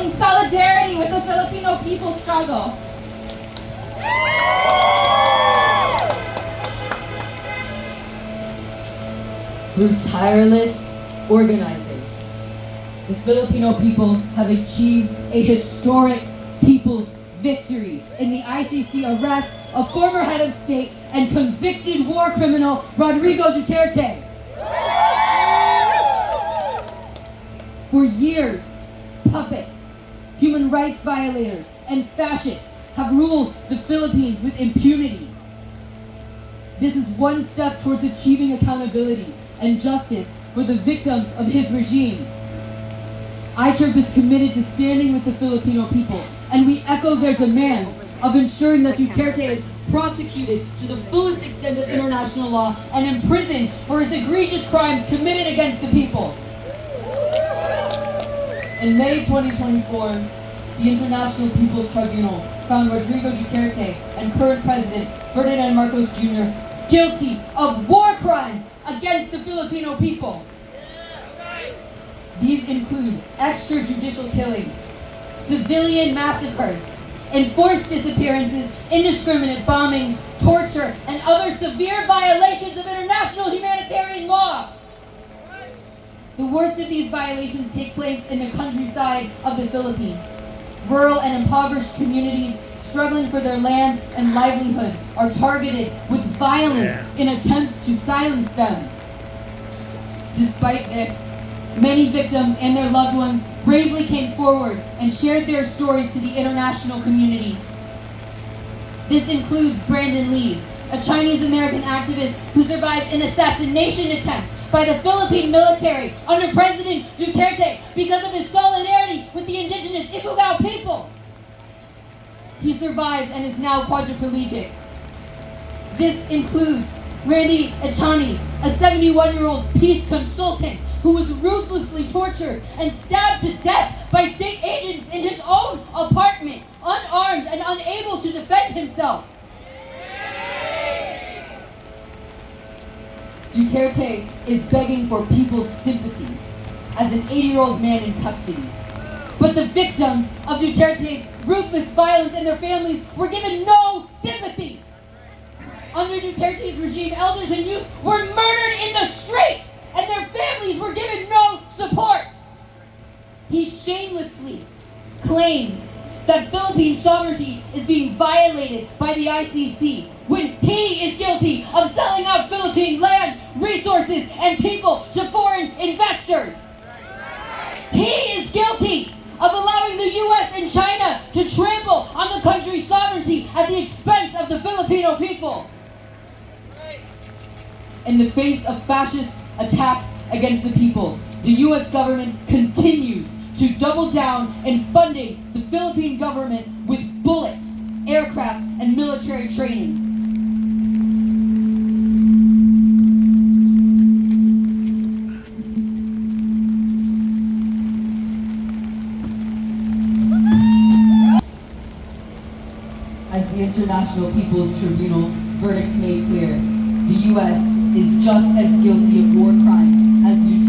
in solidarity with the Filipino people's struggle. Through tireless organizing, the Filipino people have achieved a historic people's victory in the ICC arrest of former head of state and convicted war criminal Rodrigo Duterte. For years, puppets, human rights violators, and fascists have ruled the Philippines with impunity. This is one step towards achieving accountability and justice for the victims of his regime. ICHRP is committed to standing with the Filipino people, and we echo their demands of ensuring that Duterte is prosecuted to the fullest extent of international law and imprisoned for his egregious crimes committed against the people. In May 2024, the International People's Tribunal found Rodrigo Duterte and current President Ferdinand Marcos Jr. guilty of war crimes against the Filipino people. These include extrajudicial killings, civilian massacres, enforced disappearances, indiscriminate bombings, torture, and other severe violations of international humanitarian law. The worst of these violations take place in the countryside of the Philippines. Rural and impoverished communities struggling for their land and livelihood are targeted with violence in attempts to silence them. Despite this, many victims and their loved ones bravely came forward and shared their stories to the international community. This includes Brandon Lee, a Chinese-American activist who survived an assassination attempt by the Philippine military under President Duterte because of his solidarity with the indigenous Ifugao people. He survived and is now quadriplegic. This includes Randy Echanis, a 71-year-old peace consultant who was ruthlessly tortured and stabbed to death by state agents in his own apartment, unarmed and unable to defend himself. Duterte is begging for people's sympathy as an 80-year-old man in custody. But the victims of Duterte's ruthless violence and their families were given no sympathy. Under Duterte's regime, elders and youth were murdered in the street, and their families were given no support. He shamelessly claims that Philippine sovereignty is being violated by the ICC when he is guilty of selling out Philippine land, resources, and people to foreign investors. He is guilty of allowing the US and China to trample on the country's sovereignty at the expense of the Filipino people. In the face of fascist attacks against the people, the US government continues to double down in funding the Philippine government with bullets, aircraft, and military training. As the International People's Tribunal verdicts made clear, the US is just as guilty of war crimes as the